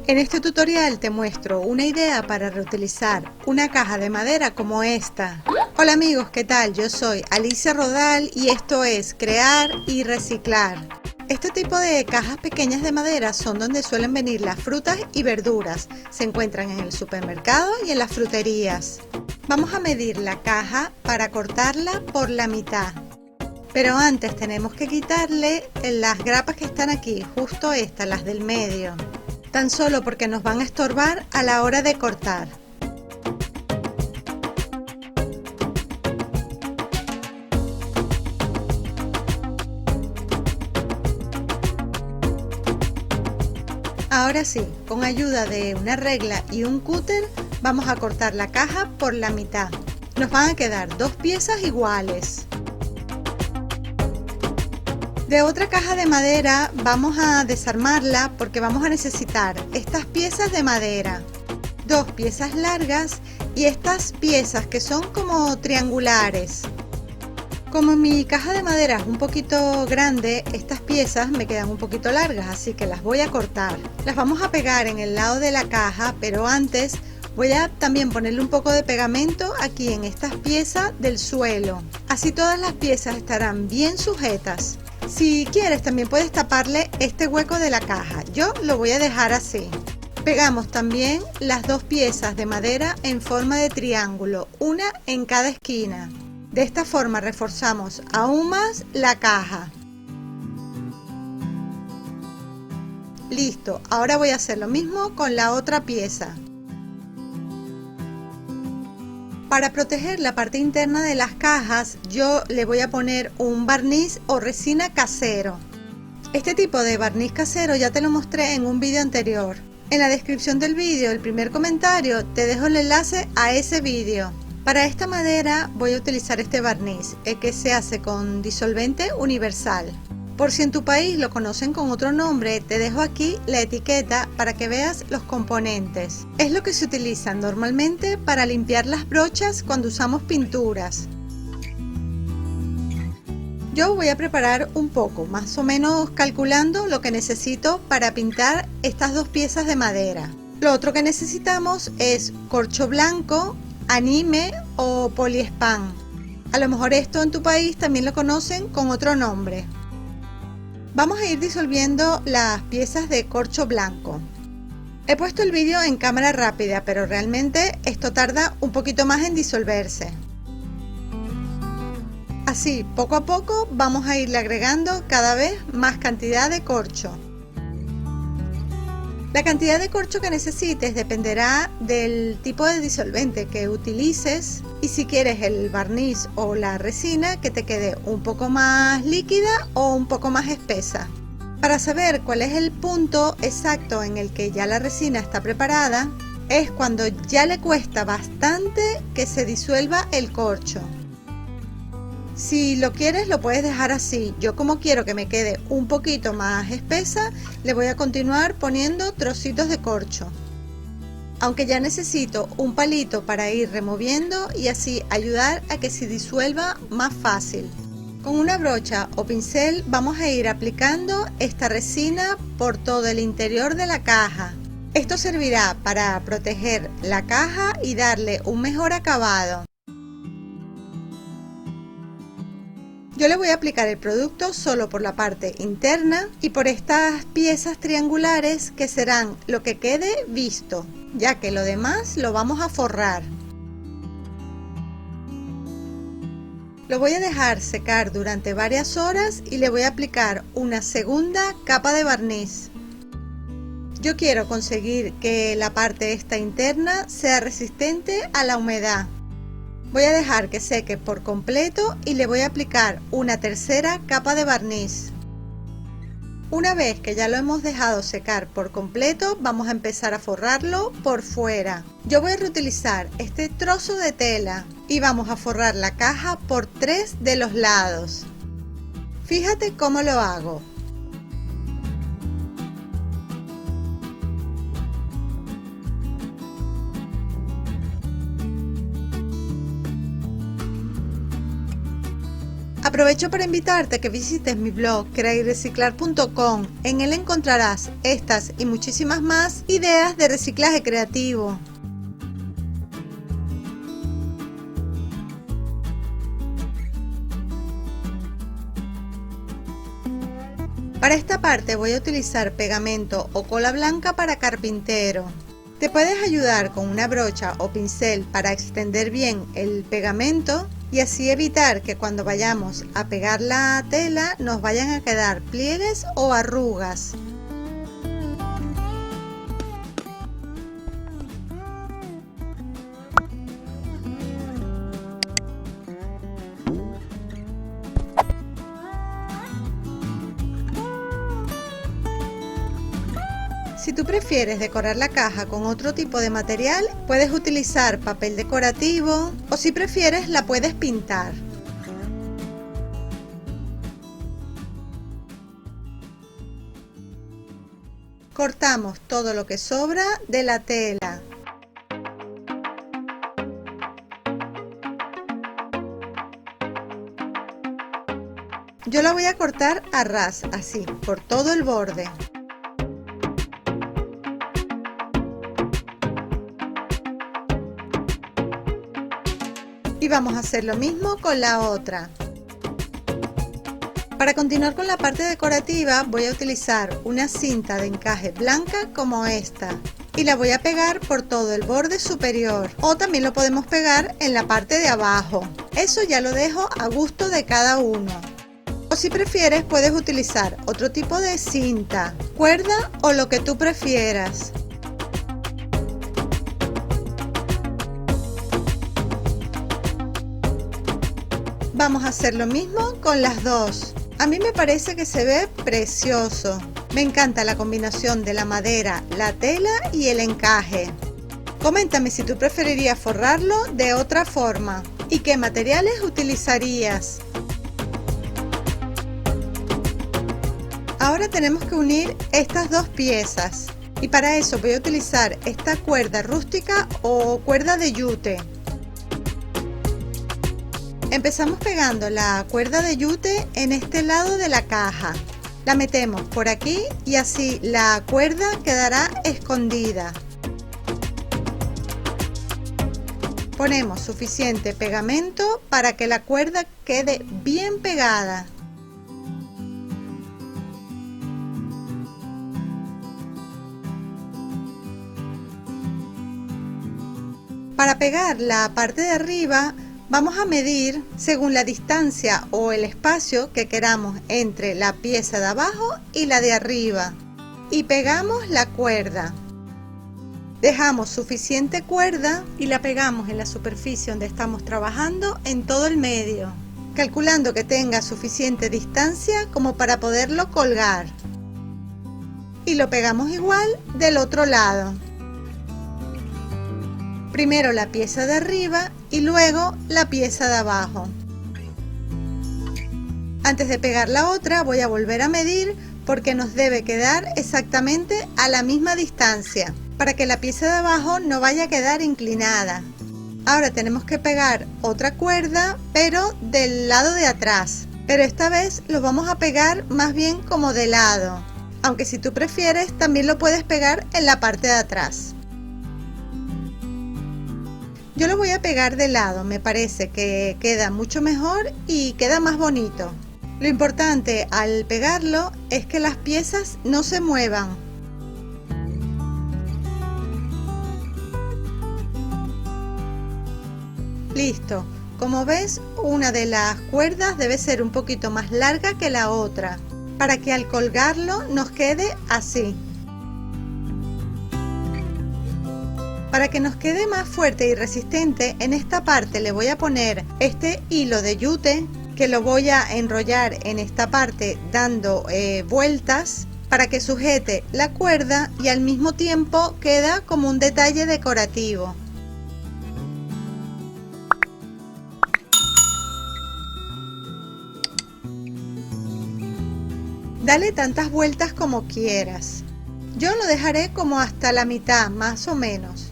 En este tutorial te muestro una idea para reutilizar una caja de madera como esta. Hola amigos, ¿qué tal? Yo soy Alicia Rodal y esto es Crear y Reciclar. Este tipo de cajas pequeñas de madera son donde suelen venir las frutas y verduras. Se encuentran en el supermercado y en las fruterías. Vamos a medir la caja para cortarla por la mitad. Pero antes tenemos que quitarle las grapas que están aquí, justo estas, las del medio. Tan solo porque nos van a estorbar a la hora de cortar. Ahora sí, con ayuda de una regla y un cúter vamos a cortar la caja por la mitad. Nos van a quedar dos piezas iguales. De otra caja de madera vamos a desarmarla porque vamos a necesitar estas piezas de madera, dos piezas largas y estas piezas que son como triangulares. Como mi caja de madera es un poquito grande, estas piezas me quedan un poquito largas, así que las voy a cortar. Las vamos a pegar en el lado de la caja, pero antes voy a también ponerle un poco de pegamento aquí en estas piezas del suelo. Así todas las piezas estarán bien sujetas. Si quieres también puedes taparle este hueco de la caja, yo lo voy a dejar así. Pegamos también las dos piezas de madera en forma de triángulo, una en cada esquina. De esta forma reforzamos aún más la caja. Listo, ahora voy a hacer lo mismo con la otra pieza. Para proteger la parte interna de las cajas, yo le voy a poner un barniz o resina casero. Este tipo de barniz casero ya te lo mostré en un vídeo anterior. En la descripción del vídeo, el primer comentario, te dejo el enlace a ese vídeo. Para esta madera voy a utilizar este barniz, que se hace con disolvente universal. Por si en tu país lo conocen con otro nombre, te dejo aquí la etiqueta para que veas los componentes. Es lo que se utiliza normalmente para limpiar las brochas cuando usamos pinturas. Yo voy a preparar un poco, más o menos calculando lo que necesito para pintar estas dos piezas de madera. Lo otro que necesitamos es corcho blanco, anime o poliespan. A lo mejor esto en tu país también lo conocen con otro nombre. Vamos a ir disolviendo las piezas de corcho blanco. He puesto el vídeo en cámara rápida, pero realmente esto tarda un poquito más en disolverse. Así, poco a poco vamos a irle agregando cada vez más cantidad de corcho. La cantidad de corcho que necesites dependerá del tipo de disolvente que utilices y si quieres el barniz o la resina que te quede un poco más líquida o un poco más espesa. Para saber cuál es el punto exacto en el que ya la resina está preparada, es cuando ya le cuesta bastante que se disuelva el corcho. Si lo quieres lo puedes dejar así. Yo como quiero que me quede un poquito más espesa, le voy a continuar poniendo trocitos de corcho. Aunque ya necesito un palito para ir removiendo y así ayudar a que se disuelva más fácil. Con una brocha o pincel vamos a ir aplicando esta resina por todo el interior de la caja. Esto servirá para proteger la caja y darle un mejor acabado. Yo le voy a aplicar el producto solo por la parte interna y por estas piezas triangulares que serán lo que quede visto, ya que lo demás lo vamos a forrar. Lo voy a dejar secar durante varias horas y le voy a aplicar una segunda capa de barniz. Yo quiero conseguir que la parte esta interna sea resistente a la humedad. Voy a dejar que seque por completo y le voy a aplicar una tercera capa de barniz. Una vez que ya lo hemos dejado secar por completo, vamos a empezar a forrarlo por fuera. Yo voy a reutilizar este trozo de tela y vamos a forrar la caja por 3 de los lados. Fíjate cómo lo hago. Aprovecho para invitarte a que visites mi blog creayreciclar.com. En él encontrarás estas y muchísimas más ideas de reciclaje creativo. Para esta parte voy a utilizar pegamento o cola blanca para carpintero. Te puedes ayudar con una brocha o pincel para extender bien el pegamento y así evitar que cuando vayamos a pegar la tela nos vayan a quedar pliegues o arrugas. Si tú prefieres decorar la caja con otro tipo de material, puedes utilizar papel decorativo o si prefieres la puedes pintar. Cortamos todo lo que sobra de la tela. Yo la voy a cortar a ras, así, por todo el borde. Y vamos a hacer lo mismo con la otra. Para continuar con la parte decorativa voy a utilizar una cinta de encaje blanca como esta y la voy a pegar por todo el borde superior, o también lo podemos pegar en la parte de abajo. Eso ya lo dejo a gusto de cada uno. O si prefieres puedes utilizar otro tipo de cinta, cuerda o lo que tú prefieras. Vamos a hacer lo mismo con las dos. A mí me parece que se ve precioso. Me encanta la combinación de la madera, la tela y el encaje. Coméntame si tú preferirías forrarlo de otra forma y qué materiales utilizarías. Ahora tenemos que unir estas dos piezas y para eso voy a utilizar esta cuerda rústica o cuerda de yute. Empezamos pegando la cuerda de yute en este lado de la caja. La metemos por aquí y así la cuerda quedará escondida. Ponemos suficiente pegamento para que la cuerda quede bien pegada. Para pegar la parte de arriba vamos a medir según la distancia o el espacio que queramos entre la pieza de abajo y la de arriba y pegamos la cuerda. Dejamos suficiente cuerda y la pegamos en la superficie donde estamos trabajando en todo el medio, calculando que tenga suficiente distancia como para poderlo colgar. Y lo pegamos igual del otro lado. Primero la pieza de arriba y luego la pieza de abajo. Antes de pegar la otra voy a volver a medir porque nos debe quedar exactamente a la misma distancia para que la pieza de abajo no vaya a quedar inclinada. Ahora tenemos que pegar otra cuerda pero del lado de atrás, pero esta vez lo vamos a pegar más bien como de lado, aunque si tú prefieres también lo puedes pegar en la parte de atrás. Yo lo voy a pegar de lado, me parece que queda mucho mejor y queda más bonito. Lo importante al pegarlo es que las piezas no se muevan. Listo, como ves, una de las cuerdas debe ser un poquito más larga que la otra, para que al colgarlo nos quede así. Para que nos quede más fuerte y resistente, en esta parte le voy a poner este hilo de yute que lo voy a enrollar en esta parte dando vueltas para que sujete la cuerda y al mismo tiempo queda como un detalle decorativo. Dale tantas vueltas como quieras. Yo lo dejaré como hasta la mitad más o menos.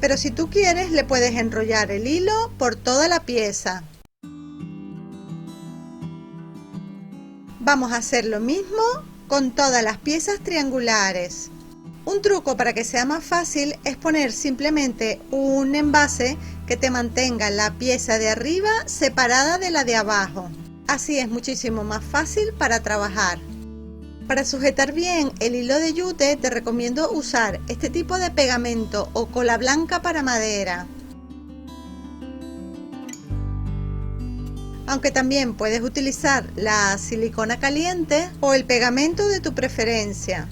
Pero si tú quieres le puedes enrollar el hilo por toda la pieza. Vamos a hacer lo mismo con todas las piezas triangulares. Un truco para que sea más fácil es poner simplemente un envase que te mantenga la pieza de arriba separada de la de abajo. Así es muchísimo más fácil para trabajar. Para sujetar bien el hilo de yute te recomiendo usar este tipo de pegamento o cola blanca para madera. Aunque también puedes utilizar la silicona caliente o el pegamento de tu preferencia.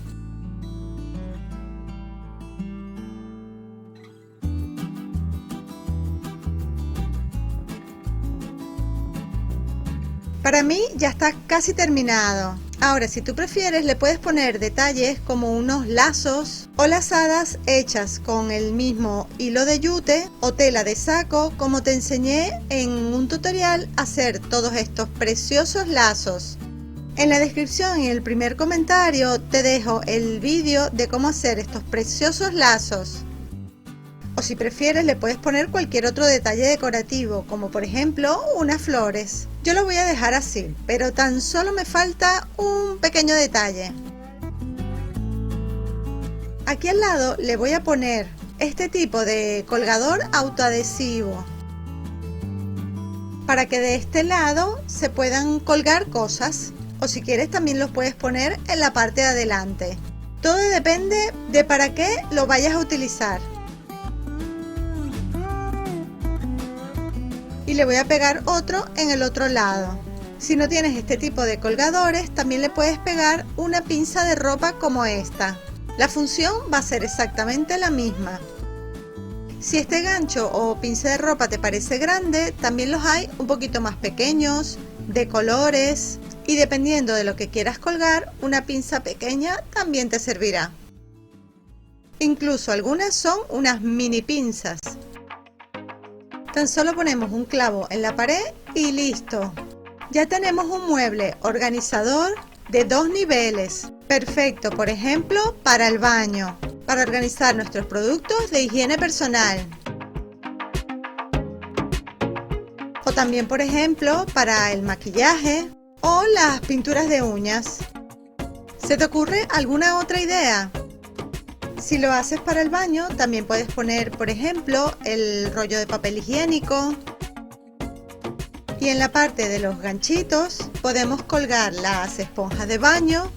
Para mí ya está casi terminado. Ahora, si tú prefieres, le puedes poner detalles como unos lazos o lazadas hechas con el mismo hilo de yute o tela de saco, como te enseñé en un tutorial a hacer todos estos preciosos lazos. En la descripción y en el primer comentario te dejo el vídeo de cómo hacer estos preciosos lazos. O si prefieres, le puedes poner cualquier otro detalle decorativo, como por ejemplo unas flores. Yo lo voy a dejar así, pero tan solo me falta un pequeño detalle. Aquí al lado le voy a poner este tipo de colgador autoadhesivo, para que de este lado se puedan colgar cosas, o si quieres también los puedes poner en la parte de adelante. Todo depende de para qué lo vayas a utilizar. Y le voy a pegar otro en el otro lado. Si no tienes este tipo de colgadores, también le puedes pegar una pinza de ropa como esta. La función va a ser exactamente la misma. Si este gancho o pinza de ropa te parece grande, también los hay un poquito más pequeños, de colores, y dependiendo de lo que quieras colgar, una pinza pequeña también te servirá. Incluso algunas son unas mini pinzas. Tan solo ponemos un clavo en la pared y listo. Ya tenemos un mueble organizador de 2 niveles. Perfecto, por ejemplo, para el baño, para organizar nuestros productos de higiene personal. O también, por ejemplo, para el maquillaje o las pinturas de uñas. ¿Se te ocurre alguna otra idea? Si lo haces para el baño, también puedes poner, por ejemplo, el rollo de papel higiénico. Y en la parte de los ganchitos podemos colgar las esponjas de baño.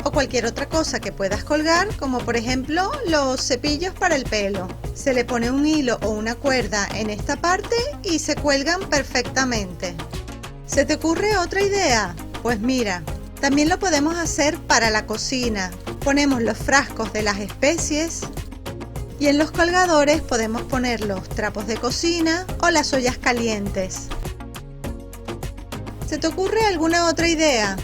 O cualquier otra cosa que puedas colgar, como por ejemplo los cepillos para el pelo. Se le pone un hilo o una cuerda en esta parte y se cuelgan perfectamente. ¿Se te ocurre otra idea? Pues mira, también lo podemos hacer para la cocina. Ponemos los frascos de las especies y en los colgadores podemos poner los trapos de cocina o las ollas calientes. ¿Se te ocurre alguna otra idea?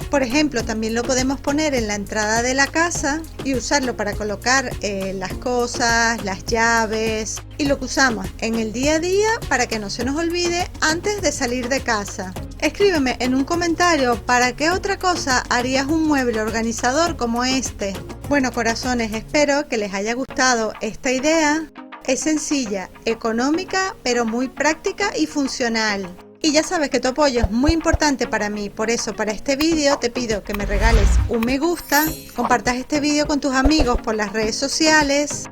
Por ejemplo, también lo podemos poner en la entrada de la casa y usarlo para colocar las cosas, las llaves y lo que usamos en el día a día para que no se nos olvide antes de salir de casa. Escríbeme en un comentario para qué otra cosa harías un mueble organizador como este. Bueno, corazones, espero que les haya gustado esta idea. Es sencilla, económica, pero muy práctica y funcional. Y ya sabes que tu apoyo es muy importante para mí, por eso para este vídeo te pido que me regales un me gusta, compartas este vídeo con tus amigos por las redes sociales.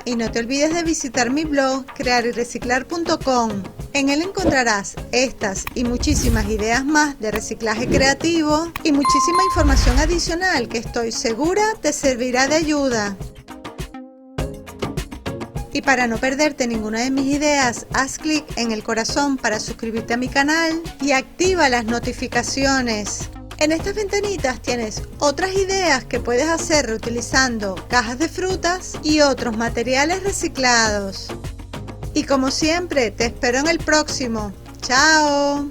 Y no te olvides de visitar mi blog crearyreciclar.com. En él encontrarás estas y muchísimas ideas más de reciclaje creativo y muchísima información adicional que estoy segura te servirá de ayuda. Y para no perderte ninguna de mis ideas, haz clic en el corazón para suscribirte a mi canal y activa las notificaciones. En estas ventanitas tienes otras ideas que puedes hacer reutilizando cajas de frutas y otros materiales reciclados. Y como siempre, te espero en el próximo. ¡Chao!